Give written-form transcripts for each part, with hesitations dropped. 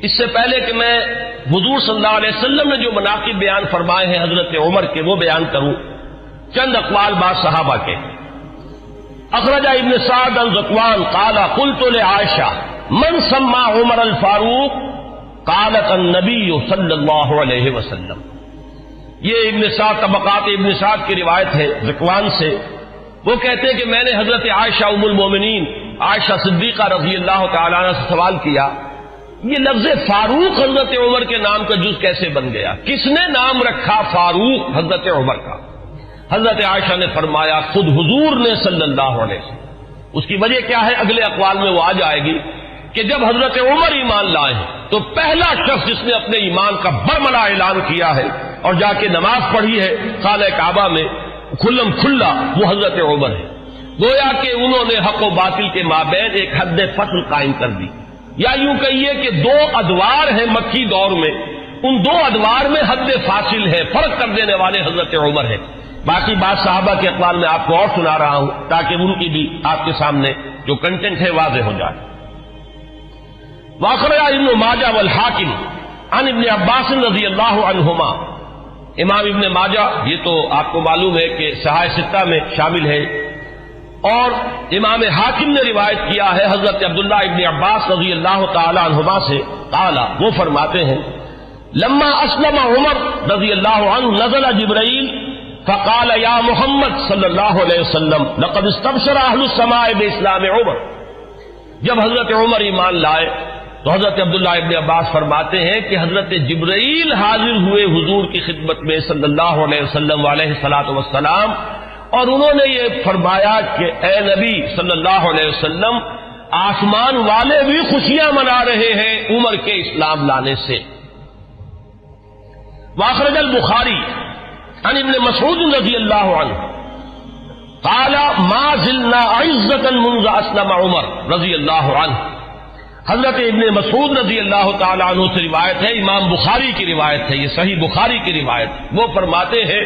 اس سے پہلے کہ میں حضور صلی اللہ علیہ وسلم نے جو مناقب بیان فرمائے ہیں حضرت عمر کے وہ بیان کروں، چند اقوال بعض صحابہ کے۔ اخرج ابن سعد عن ذکوان قال قلت لعائشہ من سمى عمر الفاروق قالت النبی صلی اللہ علیہ وسلم۔ یہ ابن سعد طبقات ابن سعد کی روایت ہے ذکوان سے، وہ کہتے ہیں کہ میں نے حضرت عائشہ ام المومنین عائشہ صدیقہ رضی اللہ تعالیٰ عنہ سے سوال کیا یہ لفظ فاروق حضرت عمر کے نام کا جز کیسے بن گیا، کس نے نام رکھا فاروق حضرت عمر کا؟ حضرت عائشہ نے فرمایا خود حضور نے صلی اللہ علیہ وسلم۔ اس کی وجہ کیا ہے اگلے اقوال میں وہ آ جائے گی کہ جب حضرت عمر ایمان لائے ہیں تو پہلا شخص جس نے اپنے ایمان کا برملا اعلان کیا ہے اور جا کے نماز پڑھی ہے خانہ کعبہ میں کھلم کھلا، وہ حضرت عمر ہے۔ گویا کہ انہوں نے حق و باطل کے مابین ایک حد فصل قائم کر دی، یا یوں کہیے کہ دو ادوار ہیں مکی دور میں، ان دو ادوار میں حد فاصل ہے، فرق کر دینے والے حضرت عمر ہے۔ باقی بات صحابہ کے اقوال میں آپ کو اور سنا رہا ہوں تاکہ ان کی بھی آپ کے سامنے جو کنٹینٹ ہے واضح ہو جائے۔ واخرج ابن ماجہ والحاکم عن ابن عباس رضی اللہ عنہما، امام ابن ماجہ یہ تو آپ کو معلوم ہے کہ صحاح ستہ میں شامل ہے، اور امام حاکم نے روایت کیا ہے حضرت عبداللہ ابن عباس رضی اللہ تعالی عنہما سے، قال وہ فرماتے ہیں لما اسلم عمر رضی اللہ عنہ نزل جبرائیل فقال یا محمد صلی اللہ علیہ وسلم لقد استبشر اہل السماء باسلام عمر۔ جب حضرت عمر ایمان لائے تو حضرت عبداللہ ابن عباس فرماتے ہیں کہ حضرت جبرائیل حاضر ہوئے حضور کی خدمت میں صلی اللہ علیہ وسلم علیہ الصلوۃ والسلام، اور انہوں نے یہ فرمایا کہ اے نبی صلی اللہ علیہ وسلم آسمان والے بھی خوشیاں منا رہے ہیں عمر کے اسلام لانے سے۔ واخرج البخاری عن ابن مسعود رضی اللہ عنہ قال ما زلنا عزة منذ اسلم عمر رضی اللہ عنہ۔ حضرت ابن مسعود رضی اللہ تعالی عنہ سے روایت ہے، امام بخاری کی روایت ہے، یہ صحیح بخاری کی روایت، وہ فرماتے ہیں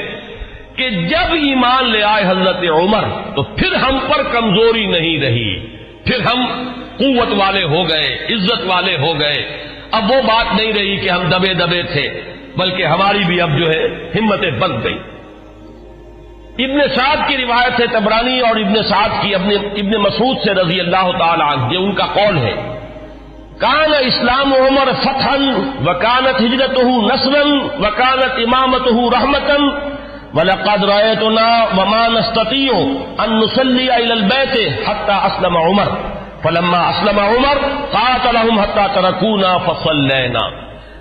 کہ جب ایمان لے آئے حضرت عمر تو پھر ہم پر کمزوری نہیں رہی، پھر ہم قوت والے ہو گئے، عزت والے ہو گئے، اب وہ بات نہیں رہی کہ ہم دبے دبے تھے، بلکہ ہماری بھی اب جو ہے ہمتیں بڑھ گئی۔ ابن سعد کی روایت ہے طبرانی اور ابن سعد کی ابن مسعود سے رضی اللہ تعالی عنہ، یہ ان کا قول ہے کان اسلام عمر فتحا وکانت ہجرتہ نصرا وکانت امامتہ رحمتا وَلَقَدْ رَأَيْتُنَا وَمَا نَسْتَطِيعُ أَن نُّصَلِّيَ إِلَى الْبَيْتِ حَتَّى أَسْلَمَ عُمَرُ فَلَمَّا أَسْلَمَ عُمَرُ قَاتَلَهُمْ حَتَّى تَرَكُونَا فَصَلَّيْنَا۔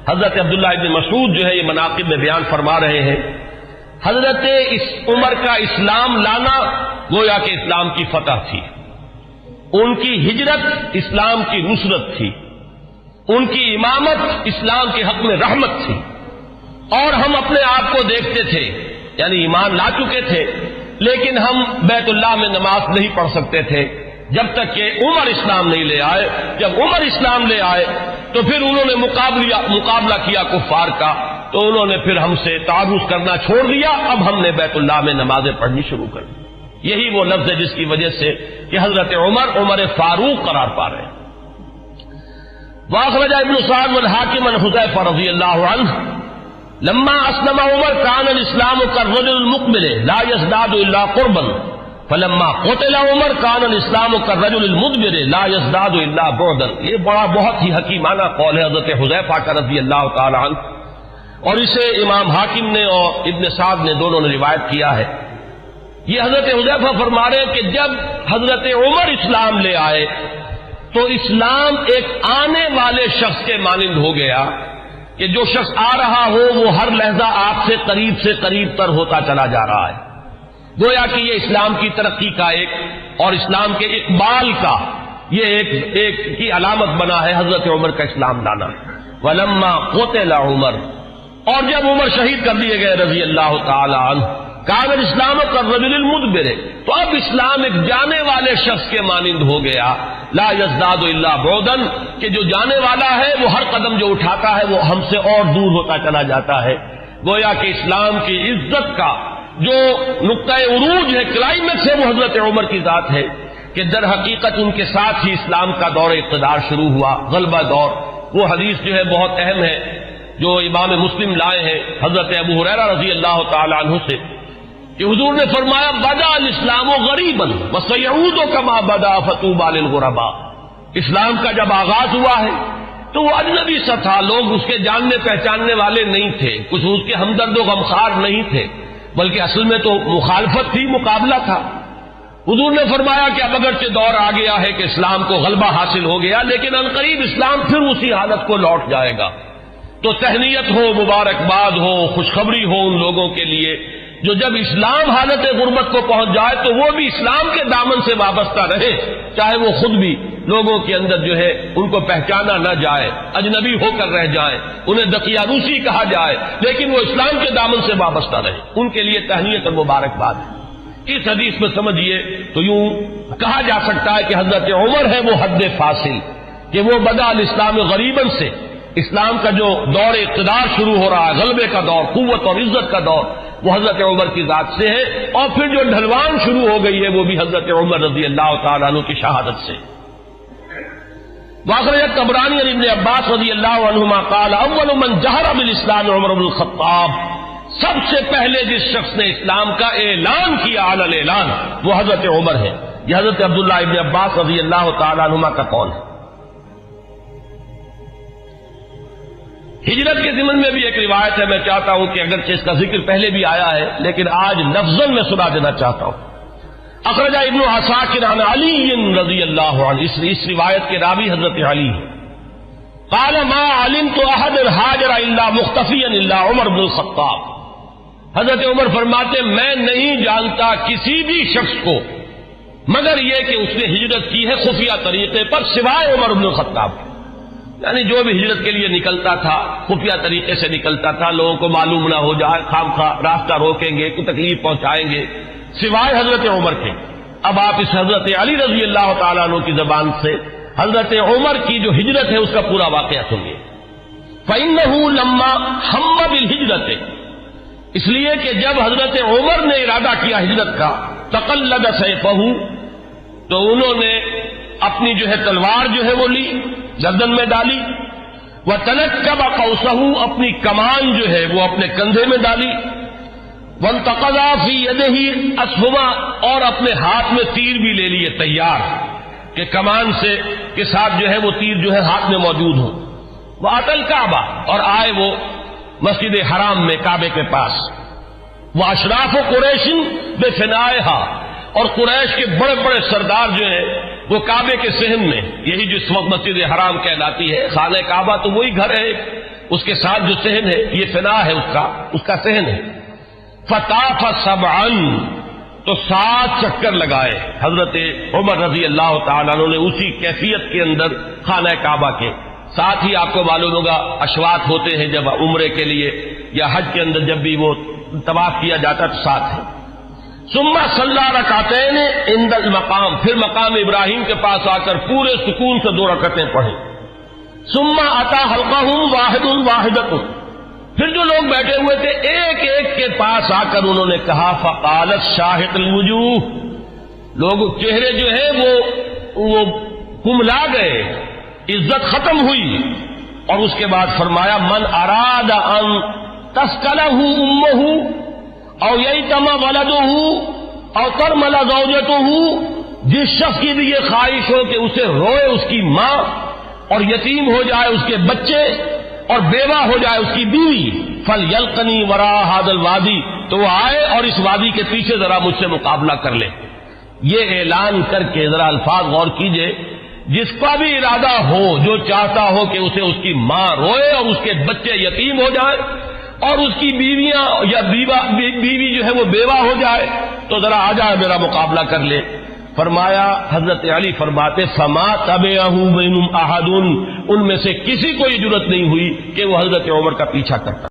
حضرت عبداللہ ابن مسعود جو ہے یہ مناقب میں بیان فرما رہے ہیں، حضرت عمر کا اسلام لانا گویا کہ اسلام کی فتح تھی، ان کی ہجرت اسلام کی نصرت تھی، ان کی امامت اسلام کے حق میں رحمت تھی، اور ہم اپنے آپ کو دیکھتے تھے یعنی ایمان لا چکے تھے لیکن ہم بیت اللہ میں نماز نہیں پڑھ سکتے تھے جب تک کہ عمر اسلام نہیں لے آئے۔ جب عمر اسلام لے آئے تو پھر انہوں نے مقابلہ کیا کفار کا، تو انہوں نے پھر ہم سے تعارض کرنا چھوڑ دیا، اب ہم نے بیت اللہ میں نمازیں پڑھنی شروع کر دی۔ یہی وہ لفظ ہے جس کی وجہ سے کہ حضرت عمر فاروق قرار پا رہے ہیں۔ واخرج ابن سعد والحاکم عن حذیفہ رضی اللہ عنہ لما اسلم عمر كان الاسلام كالرجل المقبل لا يزداد الا قربا فلما قتل عمر كان الاسلام كالرجل المدبر لا يزداد الا بعدا۔ یہ بہت ہی حکیمانہ قول ہے حضرت حذیفہ کا رضی اللہ تعالی عنہ، اور اسے امام حاکم نے اور ابن سعد نے دونوں نے روایت کیا ہے۔ یہ حضرت حذیفہ فرما رہے ہیں کہ جب حضرت عمر اسلام لے آئے تو اسلام ایک آنے والے شخص کے مانند ہو گیا کہ جو شخص آ رہا ہو وہ ہر لحظہ آپ سے قریب تر ہوتا چلا جا رہا ہے۔ گویا کہ یہ اسلام کی ترقی کا ایک اور اسلام کے اقبال کا یہ ایک کی علامت بنا ہے حضرت عمر کا اسلام لانا۔ ولما قتل عمر، اور جب عمر شہید کر دیے گئے رضی اللہ تعالی عنہ، کان الاسلام کالرجل المدبر، تو اب اسلام ایک جانے والے شخص کے مانند ہو گیا، لا یزداد الا بعدا، کہ جو جانے والا ہے وہ ہر قدم جو اٹھاتا ہے وہ ہم سے اور دور ہوتا چلا جاتا ہے۔ گویا کہ اسلام کی عزت کا جو نقطۂ عروج ہے، کلائمیکس ہے، وہ حضرت عمر کی ذات ہے کہ در حقیقت ان کے ساتھ ہی اسلام کا دور اقتدار شروع ہوا، غلبہ دور۔ وہ حدیث جو ہے بہت اہم ہے جو امام مسلم لائے ہیں حضرت ابو ہریرہ رضی اللہ تعالی عنہ سے کہ حضور نے فرمایا بدا الاسلام غریبا وسيعود كما بدا فطوبى للغرباء، اسلام کا جب آغاز ہوا ہے تو وہ اجنبی سا تھا، لوگ اس کے جاننے پہچاننے والے نہیں تھے، کچھ اس کے ہمدرد و غمخوار نہیں تھے، بلکہ اصل میں تو مخالفت تھی، مقابلہ تھا۔ حضور نے فرمایا کہ اب اگرچہ دور آ گیا ہے کہ اسلام کو غلبہ حاصل ہو گیا، لیکن عنقریب اسلام پھر اسی حالت کو لوٹ جائے گا۔ تو تہنیت ہو، مبارکباد ہو، خوشخبری ہو ان لوگوں کے لیے جو جب اسلام حالت غربت کو پہنچ جائے تو وہ بھی اسلام کے دامن سے وابستہ رہے، چاہے وہ خود بھی لوگوں کے اندر جو ہے ان کو پہچانا نہ جائے، اجنبی ہو کر رہ جائیں، انہیں دقیانوسی کہا جائے، لیکن وہ اسلام کے دامن سے وابستہ رہے، ان کے لیے تہنیت اور مبارکباد ہے۔ اس حدیث میں سمجھیے تو یوں کہا جا سکتا ہے کہ حضرت عمر ہے وہ حد فاصل، کہ وہ بدا الاسلام غریباً سے اسلام کا جو دور اقتدار شروع ہو رہا ہے، غلبے کا دور، قوت اور عزت کا دور، وہ حضرت عمر کی ذات سے ہے، اور پھر جو ڈھلوان شروع ہو گئی ہے وہ بھی حضرت عمر رضی اللہ تعالیٰ عنہ کی شہادت سے۔ واخرج الطبرانی عن ابن عباس رضی اللہ عنہما قال اول من جہر بالاسلام عمر بن الخطاب، سب سے پہلے جس شخص نے اسلام کا اعلان کیا علی الاعلان وہ حضرت عمر ہے۔ یہ حضرت عبداللہ ابن عباس رضی اللہ تعالیٰ عنہما کا قول ہے۔ ہجرت کے ضمن میں بھی ایک روایت ہے، میں چاہتا ہوں کہ اگرچہ اس کا ذکر پہلے بھی آیا ہے لیکن آج لفظاً میں سنا دینا چاہتا ہوں۔ اخرج ابن عساکر عن علی رضی اللہ عنہ، اس روایت کے راوی حضرت علی ہیں۔ قال ما علمت احد هاجر الا مختفیا الا عمر بن الخطاب، حضرت عمر فرماتے میں نہیں جانتا کسی بھی شخص کو مگر یہ کہ اس نے ہجرت کی ہے خفیہ طریقے پر سوائے عمر بن الخطاب، یعنی جو بھی ہجرت کے لیے نکلتا تھا خفیہ طریقے سے نکلتا تھا، لوگوں کو معلوم نہ ہو جائے، خام خواہ راستہ روکیں گے، کوئی تکلیف پہنچائیں گے، سوائے حضرت عمر کے۔ اب آپ اس حضرت علی رضی اللہ تعالیٰ عنہ کی زبان سے حضرت عمر کی جو ہجرت ہے اس کا پورا واقعہ سنیے۔ فَإِنَّهُ لَمَّا هَمَّ بِالْهِجْرَةِ، اس لیے کہ جب حضرت عمر نے ارادہ کیا ہجرت کا، تَقَلَّدَ سَيْفَهُ، تو انہوں نے اپنی جو ہے تلوار جو ہے وہ لی، گردن میں ڈالی، وَتَنَكَّبَ قَوْسَهُ، اپنی کمان جو ہے وہ اپنے کندھے میں ڈالی، وَانْتَقَضَا فِي يَدِهِ أَسْهُمًا، اور اپنے ہاتھ میں تیر بھی لے لیے تیار کہ کمان سے کے ساتھ جو ہے وہ تیر جو ہے ہاتھ میں موجود ہو۔ وَأَتَى الْكَعْبَةَ، اور آئے وہ مسجد حرام میں کعبے کے پاس، وَأَشْرَافُ قُرَيْشٍ بِفِنَائِهَا، اور قریش کے بڑے بڑے سردار جو ہیں وہ کعبے کے صحن میں، یہی جو اس وقت مسجد حرام کہلاتی ہے، خانہ کعبہ تو وہی گھر ہے، اس کے ساتھ جو صحن ہے یہ فنا ہے اس کا صحن ہے۔ فطاف سبعا، تو 7 چکر لگائے حضرت عمر رضی اللہ تعالیٰ عنہ نے اسی کیفیت کے اندر خانہ کعبہ کے ساتھ ہی۔ آپ کو معلوم ہوگا اشواط ہوتے ہیں جب عمرے کے لیے یا حج کے اندر جب بھی وہ طواف کیا جاتا تو ساتھ ہے۔ ثم صلی رکعتین عند المقام، پھر مقام ابراہیم کے پاس آ کر پورے سکون سے 2 رکعتیں پڑھیں۔ ثم اتی حلقہم واحد واحدۃ، پھر جو لوگ بیٹھے ہوئے تھے ایک ایک کے پاس آ کر انہوں نے کہا فقالت شاہق الوجوہ، لوگ چہرے جو ہیں وہ کملا گئے، عزت ختم ہوئی، اور اس کے بعد فرمایا من اراد ان تسکلہ امہ او ییتم ولدہ او ترمل زوجتہ، جس شخص کی بھی یہ خواہش ہو کہ اسے روئے اس کی ماں اور یتیم ہو جائے اس کے بچے اور بیوہ ہو جائے اس کی بیوی، فَلْيَلْقَنِي وَرَاءَ هَذَا الْوَادِي، تو وہ آئے اور اس وادی کے پیچھے ذرا مجھ سے مقابلہ کر لے۔ یہ اعلان کر کے ذرا الفاظ غور کیجئے، جس کا بھی ارادہ ہو، جو چاہتا ہو کہ اسے اس کی ماں روئے اور اس کے بچے یتیم ہو جائے اور اس کی بیویاں یا بیوی جو ہے وہ بیوہ ہو جائے، تو ذرا آ جائے میرا مقابلہ کر لے۔ فرمایا حضرت علی فرماتے فما تبعہ بینہم احد، ان میں سے کسی کو یہ جرأت نہیں ہوئی کہ وہ حضرت عمر کا پیچھا کرتا۔